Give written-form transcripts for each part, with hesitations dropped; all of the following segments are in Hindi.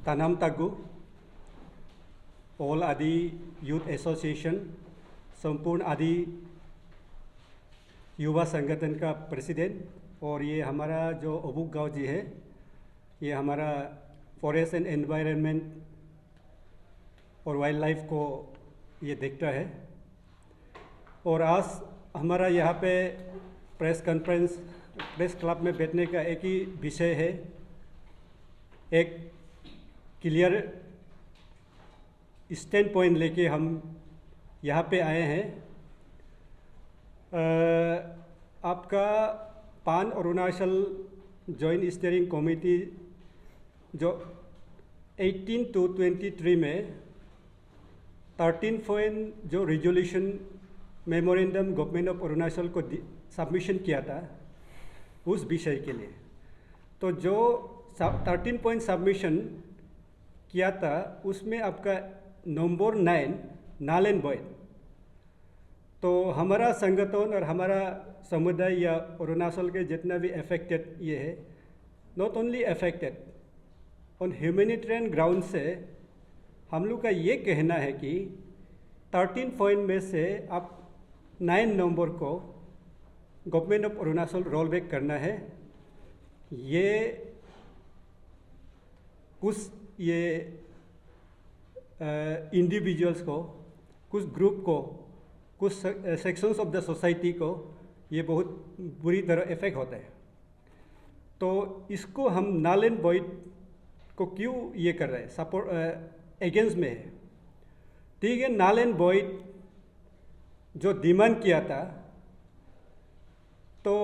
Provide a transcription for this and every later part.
तानाम तागु, ऑल आदि यूथ एसोसिएशन, संपूर्ण आदि युवा संगठन का प्रेसिडेंट, और ये हमारा जो अबुक गाँव जी है, ये हमारा फॉरेस्ट एंड एनवायरनमेंट और वाइल्ड लाइफ को ये देखता है। और आज हमारा यहाँ पे प्रेस कॉन्फ्रेंस, प्रेस क्लब में बैठने का एक ही विषय है, एक क्लियर स्टैंड पॉइंट लेके हम यहाँ पे आए हैं। आपका पान अरुणाचल जॉइंट स्टीयरिंग कमेटी जो 18 to 23 में 13 पॉइंट जो resolution memorandum government of Arunachal को सबमिशन किया था उस विषय के लिए, तो जो 13 पॉइंट सबमिशन किया था उसमें आपका नंबर 9 नाल एंड वॉइड। तो हमारा संगठन और हमारा समुदाय या अरुणाचल के जितना भी अफेक्टेड ये है, not only affected on humanitarian ground से हम लोग का ये कहना है कि 13 पॉइंट में से आप 9 नंबर को government of Arunachal roll back करना है। ये कुछ ये इंडिविजुअल्स को, कुछ ग्रुप को, कुछ सेक्शंस ऑफ द सोसाइटी को ये बहुत बुरी तरह इफेक्ट होता है। तो इसको हम नाल एंड वॉइड को क्यों ये कर रहे हैं, सपोर्ट अगेंस्ट में है। ठीक है, नाल एंड वॉइड जो डिमांड किया था, तो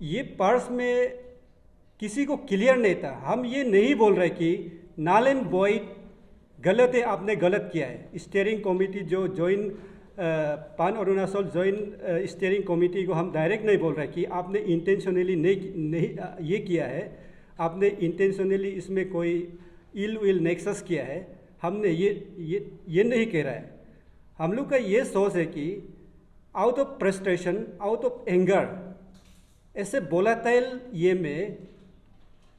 ये पार्स में किसी को क्लियर नहीं था। हम ये नहीं बोल रहे कि नाल एंड वॉइड गलत है, आपने गलत किया है। स्टीयरिंग कमेटी जो जॉइंट पान अरुणाचल जॉइंट स्टीयरिंग कमेटी को हम डायरेक्ट नहीं बोल रहे कि आपने इंटेंशनली नहीं ये किया है, आपने इंटेंशनली इसमें कोई इल विल नेक्सस किया है, हमने ये नहीं कह रहा है। हम लोग का ये सोच है कि out of frustration, out of anger, ऐसे वोलेटाइल ये में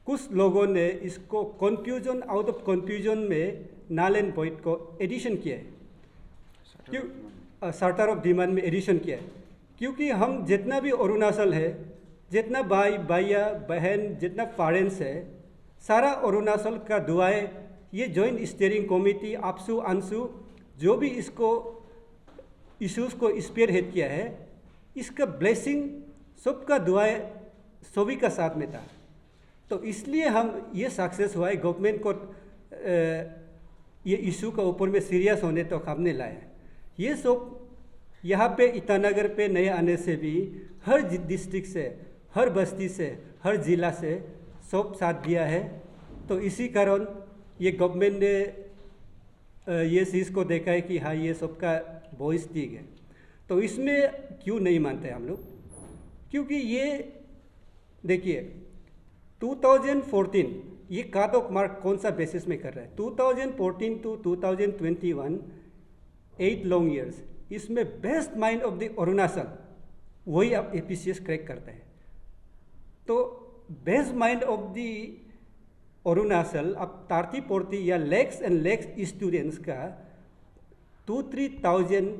कुछ लोगों ने इसको कंफ्यूजन, आउट ऑफ कंफ्यूजन में नाल एंड वॉइड को एडिशन किया है, क्यों चार्टर ऑफ डिमांड में एडिशन किया है। क्योंकि हम जितना भी अरुणाचल है, जितना भाई भैया बहन, जितना पेरेंट्स है, सारा अरुणाचल का दुआएं ये जॉइंट स्टीयरिंग कमेटी आपसू अंशु जो भी इसको इश्यूज को स्पीयर हेड किया है, इसका ब्लेसिंग सबका दुआएं सभी का साथ में था। तो इसलिए हम ये सक्सेस हुआ है, गवर्नमेंट को ये इशू का ऊपर में सीरियस होने तो हमने लाया। ये सब यहाँ पे ईटानगर पे नए आने से भी हर डिस्ट्रिक्ट से, हर बस्ती से, हर जिला से सब साथ दिया है। तो इसी कारण ये गवर्नमेंट ने ये चीज़ को देखा है कि हाँ ये सबका वॉइस ठीक है। तो इसमें क्यों नहीं मानते हम लोग, क्योंकि ये देखिए 2014 ये कट ऑफ मार्क कौन सा बेसिस में कर रहा है, 2014 to 2021 8 लॉन्ग ईयर्स, इसमें best mind of the Arunachal वही अब APCS क्रैक करता है। तो best mind of the Arunachal अब 30-40 या लैक्स एंड लैक्स स्टूडेंट्स का 2-3,000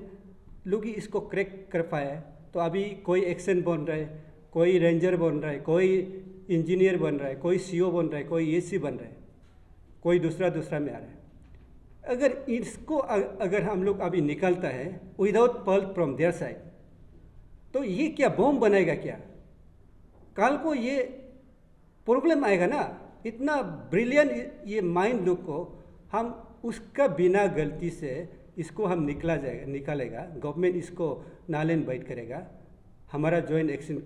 लोग इसको क्रैक कर पाया। तो अभी कोई एक्शन बन रहा है, कोई रेंजर बन रहा है, कोई इंजीनियर बन रहा है, कोई CO बन रहा है, कोई AC बन रहा है, कोई दूसरा में आ रहा है। अगर इसको अगर हम लोग अभी निकलता है without pulse from their side, तो ये क्या बॉम्ब बनाएगा क्या? कल को ये प्रॉब्लम आएगा ना। इतना ब्रिलियंट ये माइंड लोग को हम उसका बिना गलती से इसको हम निकालेगा, गवर्नमेंट इसको नाल एंड वॉइड करेगा, हमारा जॉइंट एक्शन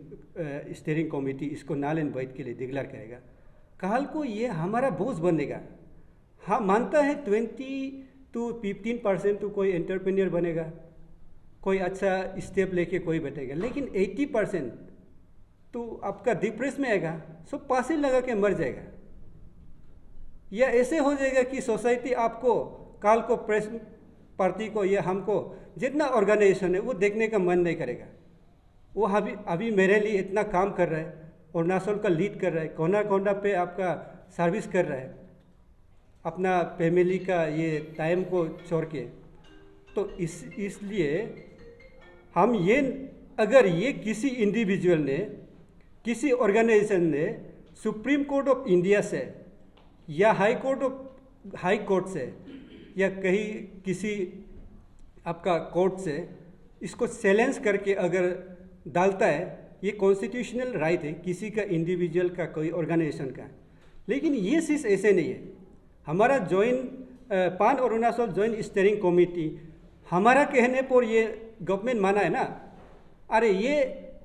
स्टीयरिंग कमेटी इसको नाल एंड वॉइड के लिए डिक्लेयर करेगा। कल को ये हमारा बोझ बनेगा। हाँ मानता है 20 to 15% तो कोई एंटरप्रेन्योर बनेगा, कोई अच्छा स्टेप लेके कोई बैठेगा, लेकिन 80% तो आपका डिप्रेस में आएगा, सब पासे लगा के मर जाएगा। या ऐसे हो जाएगा कि सोसाइटी आपको कल को प्रेस पार्टी को या हमको जितना ऑर्गेनाइजेशन है वो देखने का मन नहीं करेगा। वो अभी मेरे लिए इतना काम कर रहा है, अरुणाचल का लीड कर रहा है, कोना कोना पे आपका सर्विस कर रहा है, अपना फैमिली का ये टाइम को छोड़ के। तो इसलिए हम ये, अगर ये किसी इंडिविजुअल ने, किसी ऑर्गेनाइजेशन ने सुप्रीम कोर्ट ऑफ इंडिया से या हाई कोर्ट से या कहीं किसी आपका कोर्ट से इसको चैलेंज करके अगर डालता है, ये कॉन्स्टिट्यूशनल राइट है किसी का, इंडिविजुअल का, कोई ऑर्गेनाइजेशन का। लेकिन ये चीज़ ऐसे नहीं है। हमारा पान अरुणाचल जॉइंट स्टीयरिंग कमेटी हमारा कहने पर ये गवर्नमेंट माना है ना। अरे ये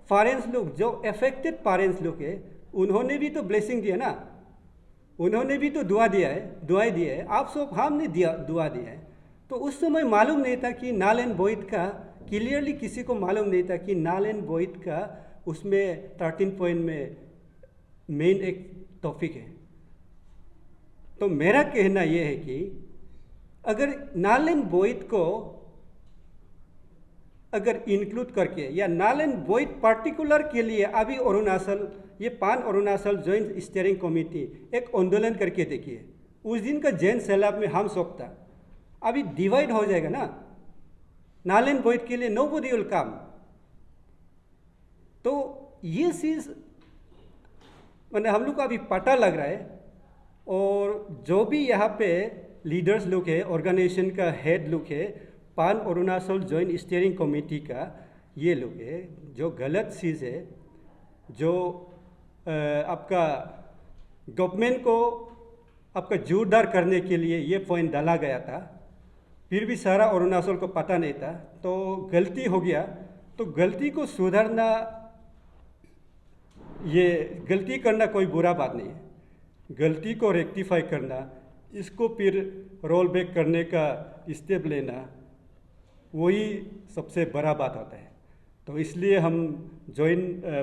पेरेंट्स लोग, जो अफेक्टेड पेरेंट्स लोग है, उन्होंने भी तो ब्लेसिंग दिया ना, उन्होंने भी तो दुआएं दिया है। आप सब हमने दुआ दिया है। तो उस समय मालूम नहीं था कि नल एंड वॉइड का, क्लियरली किसी को मालूम नहीं था कि नल एंड वॉइड का उसमें 13 पॉइंट में मेन एक टॉपिक है। तो मेरा कहना यह है कि अगर नल एंड वॉइड को अगर इंक्लूड करके, या नल एंड वॉइड पार्टिकुलर के लिए अभी अरुणाचल, ये पान अरुणाचल जॉइंट स्टीयरिंग कमेटी एक आंदोलन करके देखिए। उस दिन का जैन सैलाब में हम सब था, अभी डिवाइड हो जाएगा ना। नल एंड वॉइड के लिए नोबडी विल कम। तो ये चीज़ मैंने हम लोग को अभी पता लग रहा है। और जो भी यहाँ पे लीडर्स लोग हैं, ऑर्गेनाइजेशन का हेड लोग है, पान अरुणाचल जॉइंट स्टीयरिंग कमेटी का, ये लोग है, जो गलत चीज़ है, जो आपका गवर्नमेंट को आपका जोरदार करने के लिए ये पॉइंट डाला गया था, फिर भी सारा अरुणाचल को पता नहीं था, तो गलती हो गया। तो गलती को सुधारना, ये गलती करना कोई बुरा बात नहीं है। गलती को रेक्टिफाई करना, इसको फिर रोल बैक करने का स्टेप लेना, वही सबसे बड़ा बात होता है। तो इसलिए हम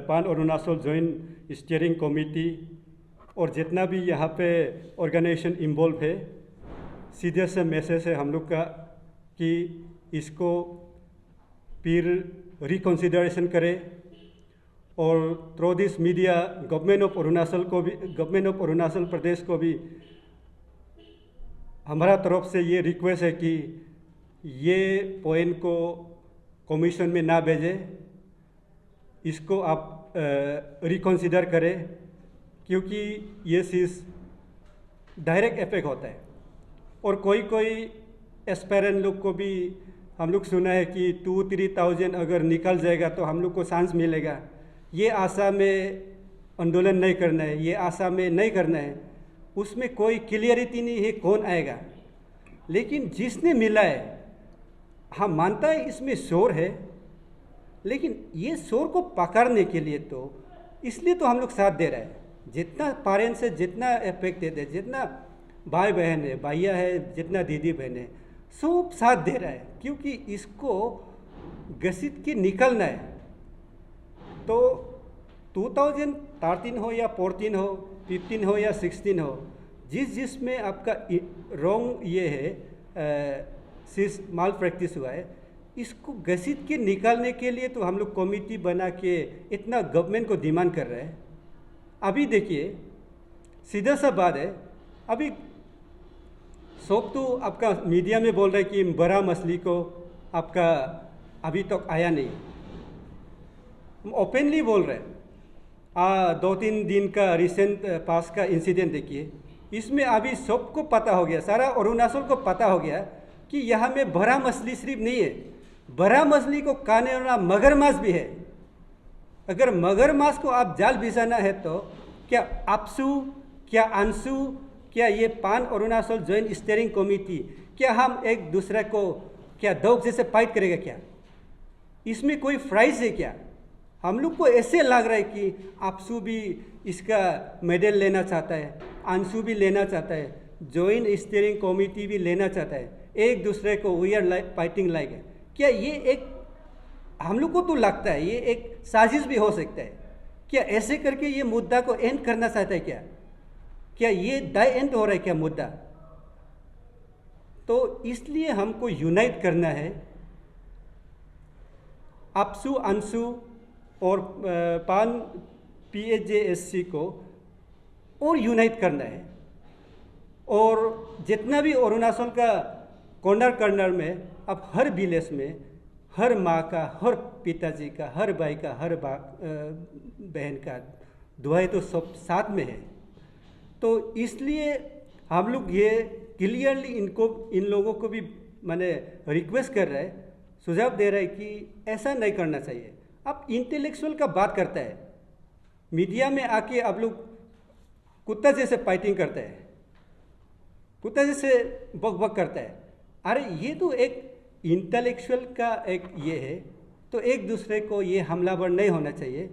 पान अरुणाचल जॉइंट स्टीयरिंग कमेटी और जितना भी यहाँ पे ऑर्गेनाइजेशन इन्वॉल्व है, सीधे से मैसेज है हम लोग का कि इसको फिर रिकन्सिडरेशन करें, और through this media government of Arunachal Pradesh को भी हमारा तरफ से ये रिक्वेस्ट है कि ये पॉइंट को कमीशन में ना भेजें, इसको आप रिकन्सिडर करें, क्योंकि ये चीज़ डायरेक्ट इफेक्ट होता है। और कोई एस्पायरेंट लोग को भी हम लोग सुना है कि 2-3,000 अगर निकल जाएगा तो हम लोग को चांस मिलेगा। ये आशा में आंदोलन नहीं करना है, ये आशा में नहीं करना है। उसमें कोई क्लियरिटी नहीं है कौन आएगा, लेकिन जिसने मिला है, हम मानता है इसमें शोर है, लेकिन ये शोर को पकड़ने के लिए तो इसलिए तो हम लोग साथ दे रहे हैं। जितना पेरेंट्स है, जितना अफेक्टेड है, जितना भाई बहन है, भैया है, जितना दीदी बहन है, सब साथ दे रहा है, क्योंकि इसको घसीट के निकलना है। तो 2013 हो या 14 हो, 15 हो या 16 हो, जिसमें आपका रॉन्ग ये है, माल प्रैक्टिस हुआ है, इसको घसीट के निकालने के लिए तो हम लोग कमेटी बना के इतना गवर्नमेंट को डिमांड कर रहे हैं। अभी देखिए, सीधा सा बात है, अभी सब तो आपका मीडिया में बोल रहे कि बड़ा मछली को आपका अभी तक आया नहीं, हम ओपनली बोल रहे हैं। 2-3 दिन का रिसेंट पास का इंसिडेंट देखिए, इसमें अभी सबको पता हो गया, सारा अरुणाचल को पता हो गया कि यहाँ में बड़ा मछली सिर्फ नहीं है, बड़ा मछली को खाने वाला मगरमच्छ भी है। अगर मगरमच्छ को आप जाल बिछाना है तो क्या आपसू, क्या अंशु, क्या ये पान अरुणाचल जॉइंट स्टीयरिंग कमेटी, क्या हम एक दूसरे को क्या दौड़ जैसे फाइट करेगा क्या? इसमें कोई प्राइज है क्या? हम लोग को ऐसे लग रहा है कि आपसू भी इसका मेडल लेना चाहता है, अंशु भी लेना चाहता है, जॉइंट स्टीयरिंग कमेटी भी लेना चाहता है, एक दूसरे को वी आर फाइटिंग लाइक है। क्या ये एक, हम लोग को तो लगता है ये एक साजिश भी हो सकता है। क्या ऐसे करके ये मुद्दा को एंड करना चाहता है क्या? क्या ये डाई एंड हो रहा है क्या मुद्दा? तो इसलिए हमको यूनाइट करना है, आपसू, अंशु और पान PHJSC को और यूनाइट करना है। और जितना भी अरुणाचल का कॉर्नर कॉर्नर में, अब हर विलेज में हर माँ का, हर पिताजी का, हर भाई का, हर बहन का दुआएं तो सब साथ में है। तो इसलिए हम लोग ये क्लियरली इन लोगों को भी मैंने रिक्वेस्ट कर रहा है, सुझाव दे रहा है कि ऐसा नहीं करना चाहिए। अब इंटेलेक्चुअल का बात करता है, मीडिया में आके आप लोग कुत्ता जैसे फाइटिंग करते हैं, कुत्ता जैसे बक बक करता है। अरे ये तो एक इंटेलेक्चुअल का एक ये है, तो एक दूसरे को ये हमलावर नहीं होना चाहिए।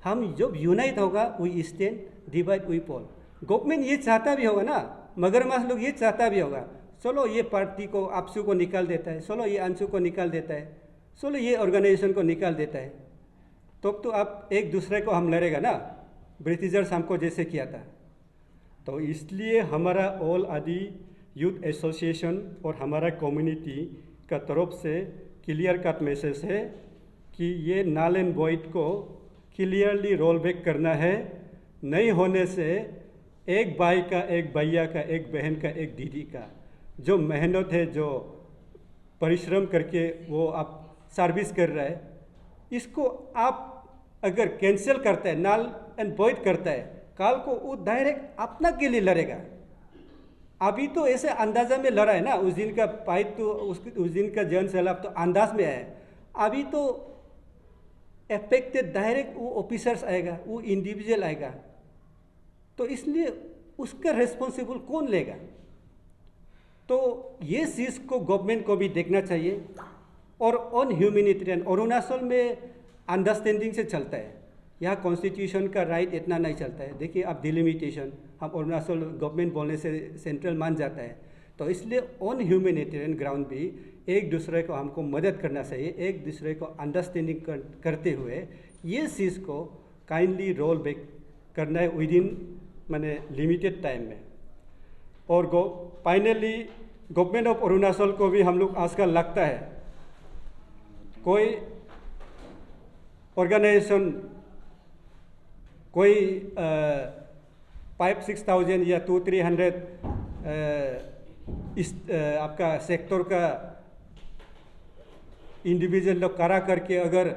हम जब यूनाइट होगा we stand, divide we fall. Government ये चाहता भी होगा ना, मगरमच्छ लोग ये चाहता भी होगा, चलो ये पार्टी को आपसू को निकाल देता है, चलो ये अंशु को निकाल देता है, चलो ये ऑर्गेनाइजेशन को निकाल देता है, तो आप एक दूसरे को हम लड़ेगा ना, ब्रिटिशर्स हमको जैसे किया था। तो इसलिए हमारा ऑल आदि यूथ एसोसिएशन और हमारा कम्युनिटी का तरफ से क्लियर कट मैसेज है कि ये नल एंड वॉइड को क्लियरली रोल बैक करना है। नहीं होने से एक भाई का, एक भैया का, एक बहन का, एक दीदी का जो मेहनत है, जो परिश्रम करके वो आप सर्विस कर रहा है, इसको आप अगर कैंसिल करता है, नल एंड वॉइड करता है, कल को वो डायरेक्ट अपना के लिए लड़ेगा। अभी तो ऐसे अंदाजा में लड़ा है ना, उस दिन का फाइट तो उस दिन का जन सैलाब तो अंदाज में है। अभी तो अफेक्टेड डायरेक्ट वो ऑफिसर्स आएगा, वो इंडिविजुअल आएगा, तो इसलिए उसका रेस्पॉन्सिबल कौन लेगा? तो ये चीज़ को गवर्नमेंट को भी देखना चाहिए। और ऑन ह्यूमैनिटेरियन अरुणाचल में अंडरस्टैंडिंग से चलता है, यहाँ कॉन्स्टिट्यूशन का राइट इतना नहीं चलता है। देखिए अब डिलिमिटेशन हम अरुणाचल गवर्नमेंट बोलने से सेंट्रल मान जाता है, तो इसलिए ऑन ह्यूमैनिटेरियन ग्राउंड भी एक दूसरे को हमको मदद करना चाहिए, एक दूसरे को अंडरस्टैंडिंग करते हुए ये चीज़ को काइंडली रोल बैक करना है विद इन माने लिमिटेड टाइम में। और फाइनली गवर्नमेंट ऑफ अरुणाचल को भी हम लोग आजकल लगता है कोई ऑर्गेनाइजेशन कोई 5-6,000 या 200-300 इस आपका सेक्टर का इंडिविजुअल लोग करा करके अगर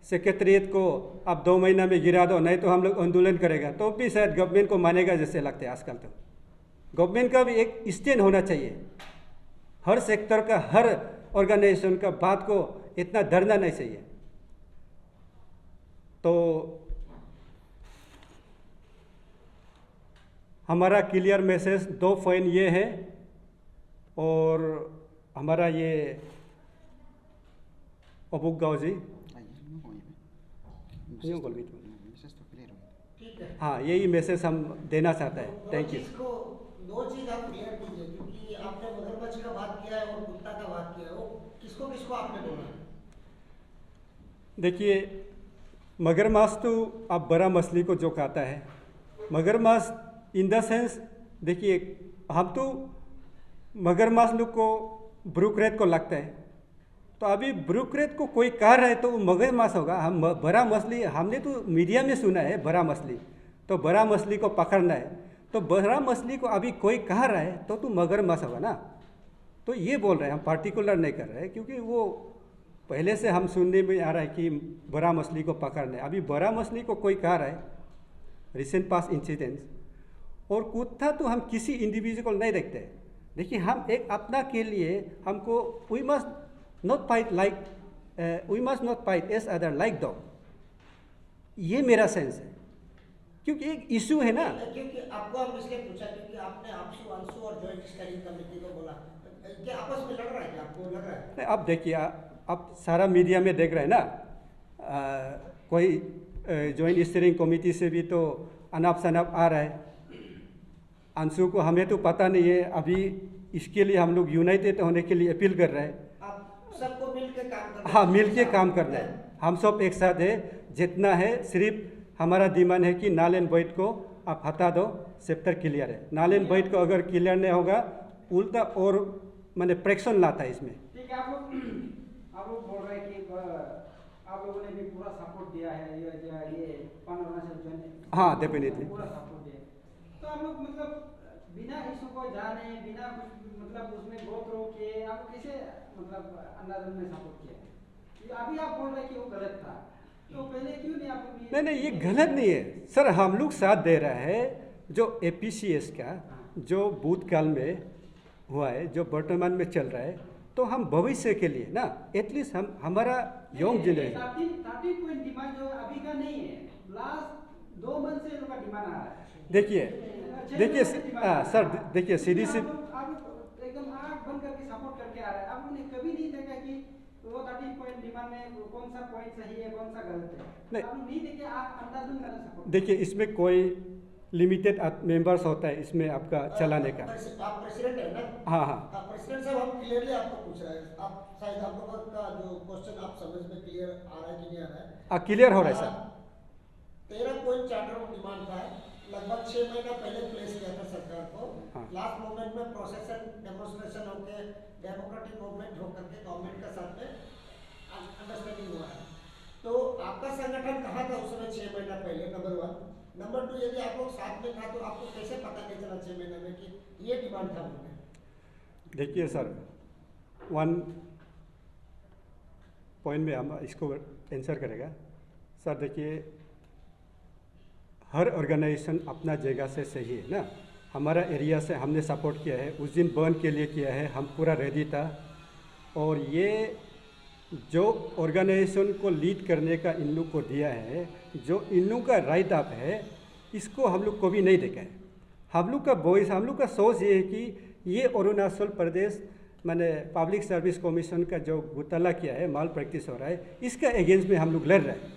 सेक्रेटरीट को आप 2 महीना में गिरा दो, नहीं तो हम लोग आंदोलन करेगा, तो भी शायद गवर्नमेंट को मानेगा जैसे लगता है आजकल। तो गवर्नमेंट का भी एक स्टैंड होना चाहिए, हर सेक्टर का, हर ऑर्गेनाइजेशन का बात को इतना डरना नहीं चाहिए। तो हमारा क्लियर मैसेज 2 पॉइंट ये है, और हमारा ये अबुक गाँव जी हाँ, यही मैसेज हम देना चाहते हैं। Thank you. 2 चीज आप क्लियर कीजिए, क्योंकि आपने मगरमच्छ का बात किया है और कुत्ता का बात किया है, वो किसको किसको आपने बोला? देखिए मगरमच्छ तो आप बड़ा मछली को जो खाता है, मगरमच्छ इन द सेंस, देखिए हम तो मगरमच्छ लोग को ब्रूकरेट को लगता है, तो अभी ब्रूकरेट को कोई कह रहा है तो वो मगरमच्छ होगा। हम बड़ा मछली, हमने तो मीडिया में सुना है बड़ा मछली, तो बड़ा मछली को पकड़ना है, तो बड़ा मछली को अभी कोई कह रहा है तो मगरमच्छ होगा ना। तो ये बोल रहे हैं, हम पार्टिकुलर नहीं कर रहे हैं, क्योंकि वो पहले से हम सुनने में आ रहा है कि बड़ा मछली को पकड़ना है। अभी बड़ा मछली को कोई कह रहा है, रिसेंट पास इंसिडेंट्स। और कुत्ता तो हम किसी इंडिविजुअल को नहीं देखते। देखिए हम एक अपना के लिए हमको we must not fight like we must not fight as other like dog, ये मेरा सेंस है, क्योंकि एक इशू है ना। क्योंकि आपको हम इसलिए पूछा क्योंकि आपने आपसू अंशु और जॉइंट स्टीयरिंग कमेटी को बोला, क्या आपस में लड़ रहा है? क्या आपको लग रहा है? अब देखिए अब सारा मीडिया में देख रहे हैं ना, कोई जॉइंट स्टीयरिंग कमेटी से भी तो अनाप शनाप आ रहा है। अंशु को हमें तो पता नहीं है, अभी इसके लिए हम लोग यूनाइटेड होने के लिए अपील कर रहे हैं। आप सबको मिल के काम करना है। हाँ, मिल के काम करना है, हम सब एक साथ है। जितना है सिर्फ हमारा डिमांड है कि नल एंड वॉइड को आप हटा दो, चैप्टर क्लियर है। नल एंड वॉइड को अगर क्लियर नहीं होगा, उल्टा और मैंने प्रेक्शन लाता है इसमें। ठीक है, आप लोग बोल रहे हैं कि आप लोगों ने भी पूरा सपोर्ट दिया है ये 15 से हाँ डेफिनेटली पूरा सपोर्ट दिया, तो आप लोग मतलब बिना इशू को जाने, बिना कुछ मतलब उसमें गो थ्रू किए आप कैसे मतलब अंदाजन में सपोर्ट किया? ये अभी आप बोल रहे हैं कि वो गलत था, तो पहले क्यों नहीं आप नहीं ये गलत नहीं है सर, हम लोग साथ दे रहा है जो APCS का जो भूतकाल में हुआ है, जो वर्तमान में चल रहा है, तो हम भविष्य के लिए ना एटलीस्ट हम हमारा यंग जनरेशन 13 पॉइंट डिमांड जो अभी का नहीं है, लास्ट 2 मंथ से इनका डिमांड आ रहा है। देखिए सर, देखिए सीधी सी आप एकदम आंख बंद करके सपोर्ट करके आ रहा है, आपने कभी नहीं देखा कि वो 13 पॉइंट डिमांड में कौन सा पॉइंट सही है कौन सा गलत है, नहीं। आपने नहीं देखे, आप अंदाजन करना सपोर्ट। देखिए इसमें कोई लिमिटेड मेंबर्स होता है इसमें आपका चलाने का। आप प्रेसिडेंट है ना? हाँ। प्रेसिडेंट साहब, हम क्लियरली आपको पूछ रहे हैं, आप शायद आप लोगों का जो क्वेश्चन आप समझ में क्लियर आ रहा है कि नहीं आ रहा है? क्लियर हो रहा है sir. 13 point charter of demand था, लगभग 6 महीना पहले प्लेस किया था सरकार को। हाँ। लास्ट मोमेंट में प्रोसेसन डेमोन्स्ट्रेशन होके डेमोक्रेटिक मूवमेंट होकर के गवर्नमेंट के साथ में अंडरस्टैंडिंग हुआ है। तो आपका संगठन कहाँ था उस समय 6 महीना पहले? नंबर 1। नंबर 2, यदि आप लोग साथ में था तो आपको कैसे पता नहीं चला 6 महीने में कि ये डिमांड था उनमें? देखिए सर, 1 पॉइंट में हम इसको आंसर करेगा सर। देखिए हर ऑर्गेनाइजेशन अपना जगह से सही है ना। हमारा एरिया से हमने सपोर्ट किया है, उस दिन बर्न के लिए किया है, हम पूरा रेडी था। और ये जो ऑर्गेनाइजेशन को लीड करने का इन लोग को दिया है, जो इन लोग का राइट अप है, इसको हम लोग को भी नहीं देखा है। हम लोग का वॉइस, हम लोग का सोच ये है कि ये अरुणाचल प्रदेश मैंने पब्लिक सर्विस कमीशन का जो घोटाला किया है, माल प्रैक्टिस हो रहा है, इसका अगेंस्ट में हम लोग लड़ रहे हैं।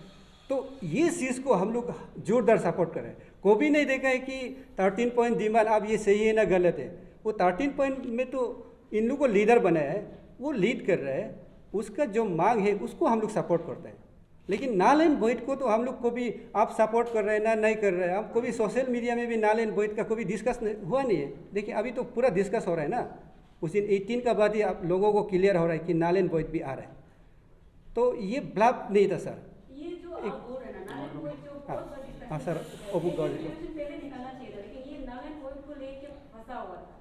तो ये चीज़ को हम लोग जोरदार सपोर्ट कर रहे हैं। को भी नहीं देखा है कि 13 पॉइंट डिमांड अब ये सही है ना गलत है। वो 13 पॉइंट में तो इन लोग को लीडर बनाया है, वो लीड कर रहा है, उसका जो मांग है उसको हम लोग सपोर्ट करते हैं। लेकिन नारायण बोइट को तो हम लोग को भी आप सपोर्ट कर रहे हैं ना नहीं कर रहे हैं, हम को भी सोशल मीडिया में भी नारायण बोइट का कोई डिस्कस हुआ नहीं है। देखिए अभी तो पूरा डिस्कस हो रहा है ना, उस दिन 18 का बाद ही आप लोगों को क्लियर हो रहा है कि नारायण बोइट भी आ रहा है। तो ये ब्लफ नहीं था सर। ये जो आप बोल रहे हैं ना नारायण बोइट जो हाँ, बहुत बड़ी हाँ सर, अबू गौरी को। पहले निकालना चाहिए था, लेकिन ये नारायण बोइट को लेके फंसा हुआ था।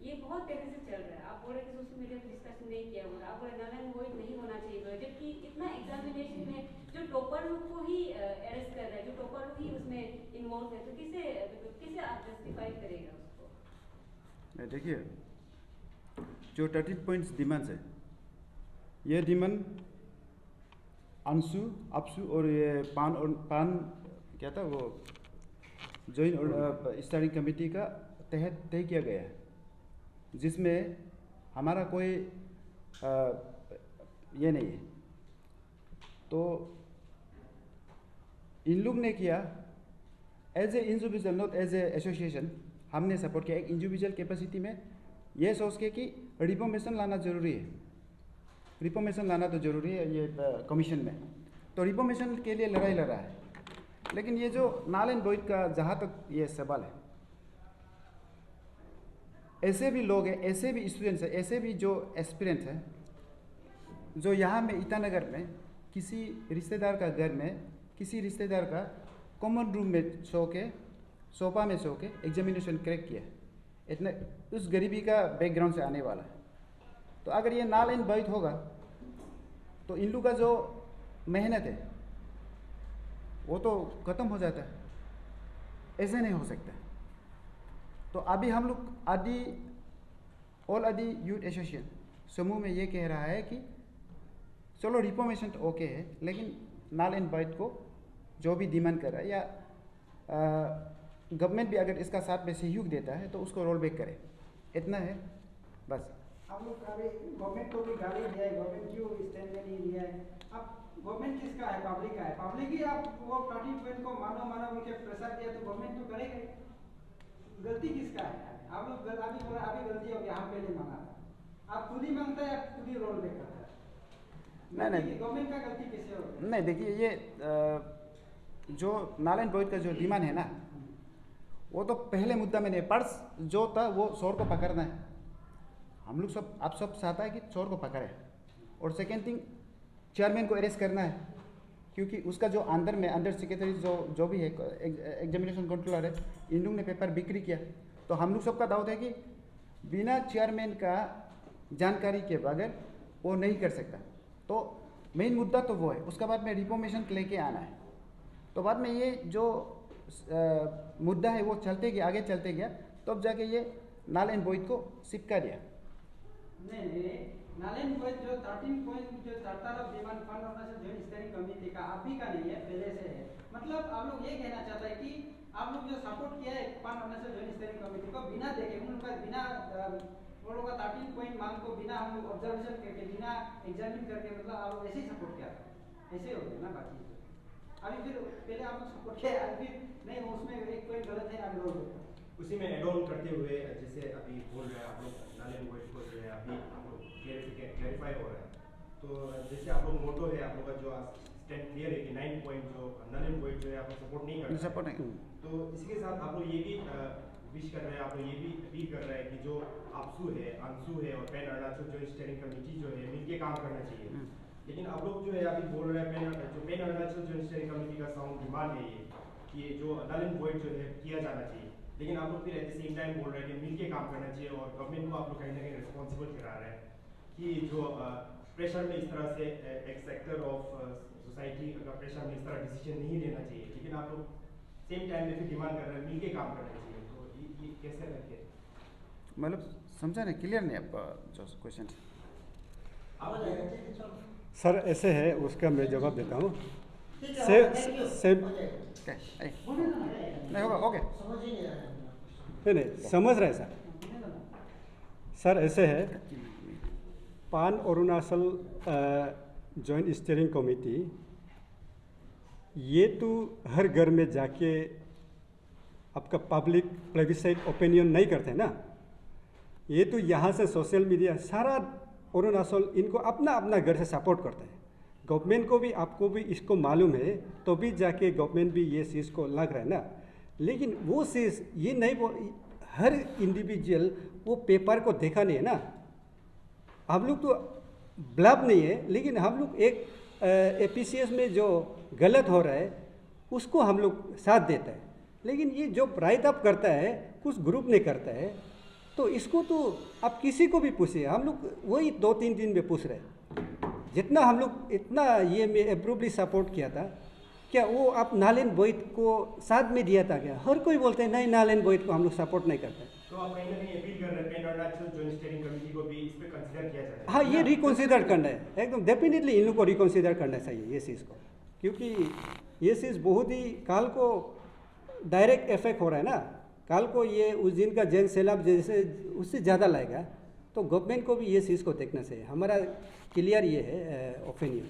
ये बहुत तेजी से चल रहा है। आप बोल रहे कि सोशल मीडिया पे डिस्कशन नहीं किया हुआ, आप बोल रहे नारायण बोइट नहीं होना चाहिए, जबकि इतना एग्जामिनेशन में जो टॉपर लोग को ही अरेस्ट कर रहा है, जो टॉपर लोग ही उसमें इन्वॉल्व है, तो किसे आप जस्टिफाई करेगा उसको? देखिए जो 13 पॉइंट्स डिमांड्स है, ये डिमांड अंशु, अपसु और ये पान क्या था वो जॉइंट और स्टारिंग कमेटी का तहत तय किया गया है, जिसमें हमारा कोई ये नहीं है। तो इन लोग ने किया as a individual, not as a association. हमने सपोर्ट किया एक इंडिविजुअल कैपेसिटी में, ये सोच के कि रिफॉर्मेशन लाना जरूरी है, रिफॉर्मेशन लाना तो जरूरी है ये कमीशन में। तो रिफॉर्मेशन के लिए लड़ाई लड़ रहा है। लेकिन ये जो नारायण बोइट का जहाँ तक ये सवाल है, ऐसे भी लोग हैं, ऐसे भी स्टूडेंट्स हैं, ऐसे भी जो एस्पिरेंट्स हैं, जो यहाँ में ईटानगर में किसी रिश्तेदार का घर में किसी रिश्तेदार का कॉमन रूम में सोफा में सो के एग्जामिनेशन क्रैक किया, इतने उस गरीबी का बैकग्राउंड से आने वाला है। तो अगर ये नारायण बोइट होगा तो इन लोग का जो मेहनत है वो तो ख़त्म हो जाता है, ऐसे नहीं हो सकता। तो अभी हम लोग ऑल आदि यूथ एसोसिएशन समूह में ये कह रहा है कि चलो रिफॉर्मेशन तो ओके है, लेकिन नारायण बोइट को जो भी डिमांड कर रहा है, या गवर्नमेंट भी अगर इसका साथ में सहयोग देता है तो उसको रोल बैक करे, इतना है बस। आप लोग गवर्नमेंट को भी गाली दिया है, गवर्नमेंट क्यों स्टैंड में नहीं लिया है? अब गवर्नमेंट किसका है? पब्लिक का है। पब्लिक ही आप वो 13 पॉइंट को मानो उनके प्रेशर दिया तो गवर्नमेंट तो करेगा। गलती किसका है? आप लोग अभी बोला अभी गलती हो गया, हम पहले मांगा था, आप खुद ही मांगता है, आप खुद ही रोल बैक करता है। नहीं गवर्नमेंट का गलती कैसे होगा? नहीं, देखिए ये जो नारायण बोइट का जो डिमांड है ना, वो तो पहले मुद्दा में नहीं, पर्स जो था वो चोर को पकड़ना है। हम लोग सब, आप सब चाहता है कि चोर को पकड़े। और सेकेंड थिंग, चेयरमैन को अरेस्ट करना है, क्योंकि उसका जो अंदर सेक्रेटरी जो भी है एग्जामिनेशन कंट्रोलर है, इन लोग ने पेपर बिक्री किया। तो हम लोग सबका डाउट है कि बिना चेयरमैन का जानकारी के बगैर वो नहीं कर सकता। तो मेन मुद्दा तो वो है, उसके बाद में रिफॉर्मेशन लेके आना है। तो बाद में ये जो मुद्दा है वो चलते गया, आगे चलते गया, तब जाके ये नाल एंड बोइड को सिपका दिया। नहीं, नालेन बोइड जो 13 पॉइंट जो charter of demand fund organization joint steering committee का आप भी का नहीं है, पहले से है। मतलब आप लोग ये कहना चाहते हैं कि आप लोग जो सपोर्ट किया है fund organization joint steering committee को बिना देखे, उन लोग का बिना वो लोग का 13 पॉइंट मांग को बिना हम लोग ऑब्जर्वेशन करके, बिना एग्जामिन करके, मतलब आप लोग ऐसे ही सपोर्ट किया, ऐसे हो गया ना बाकी। अभी फिर पहले आप लोग सपोर्ट किया, अभी नहीं उसमें एक पॉइंट गलत है, आप लोग उसी में एड ऑन करते हुए जैसे अभी बोल रहे हैं आप लोग नाल एंड बोइड को जो है अभी आप लोग क्लैरिफाई हो रहा है। तो जैसे आप लोग मोटो है आप लोग का जो स्टैंड क्लियर है कि 9 पॉइंट जो नाल एंड बोइड जो है आप लोग सपोर्ट नहीं कर रहे, सपोर्ट नहीं। तो इसके साथ आप लोग ये भी विश कर रहे हैं, आप लोग ये भी अपील कर रहे हैं कि जो आपसू है, आंसू है और पैन अरुणाचल जो स्टीयरिंग कमेटी जो है मिलके काम करना चाहिए। लेकिन आप लोग जो है अभी बोल रहे हैं पैन अरुणाचल जो स्टीयरिंग कमेटी का साउंड डिमांड है ये कि जो नाल एंड बोइड जो है किया जाना चाहिए। लेकिन आप लोग फिर एट द सेम टाइम बोल रहे हैं कि मिलके काम करना चाहिए और गवर्नमेंट को आप लोग कहीं ना कहीं रिस्पॉन्सिबल करा रहे हैं कि जो प्रेशर में इस तरह से एक सेक्टर ऑफ सोसाइटी का प्रेशर में इस तरह डिसीजन नहीं लेना चाहिए। लेकिन आप लोग सेम टाइम में फिर डिमांड कर रहे हैं मिलके काम करना चाहिए। तो ये कैसे रखे मतलब समझा नहीं, क्लियर नहीं आपका जो क्वेश्चन। सर ऐसे है, उसका मैं जवाब देता हूँ। ठीक है, सेम सेम नहीं होगा, ओके। समझ ही नहीं आ रहा है। नहीं समझ रहे सर। सर ऐसे है, पान अरुणाचल जॉइंट स्टीयरिंग कमेटी ये तो हर घर में जाके आपका पब्लिक प्लेबिसाइट ओपिनियन नहीं करते ना। ये तो यहाँ से सोशल मीडिया सारा अरुणाचल इनको अपना अपना घर से सपोर्ट करते हैं। गवर्नमेंट को भी आपको भी इसको मालूम है, तो भी जाके गवर्नमेंट भी ये चीज़ को लग रहा है ना। लेकिन वो चीज़ ये नहीं, वो हर इंडिविजुअल वो पेपर को देखा नहीं है ना। हम लोग तो ब्लब नहीं है, लेकिन हम लोग एक APCS में जो गलत हो रहा है उसको हम लोग साथ देते हैं। लेकिन ये जो राइट अप करता है कुछ ग्रुप नहीं करता है, तो इसको तो आप किसी को भी पूछिए। हम लोग वही 2-3 दिन में पूछ रहे हैं। जितना हम लोग इतना ये में अप्रूवली सपोर्ट किया था, क्या वो आप नाल एंड बोइड को साथ में दिया था क्या? हर कोई बोलते हैं नहीं, नाल एंड बोइड को हम लोग सपोर्ट नहीं करते। तो आप कहीं ना कहीं अपील कर रहे हैं pan Arunachal joint steering committee को भी इस पे कंसीडर किया जाए? हाँ, ये रिकंसीडर करना है एकदम, डेफिनेटली इन लोग को रिकंसीडर करना चाहिए ये चीज़ को, क्योंकि ये चीज़ बहुत ही काल को डायरेक्ट इफेक्ट हो रहा है ना। काल को ये उस दिन का जैन सैलाब जैसे उससे ज़्यादा लाएगा, तो गवर्नमेंट को भी ये चीज़ को देखना चाहिए। हमारा क्लियर ये है ओपिनियन।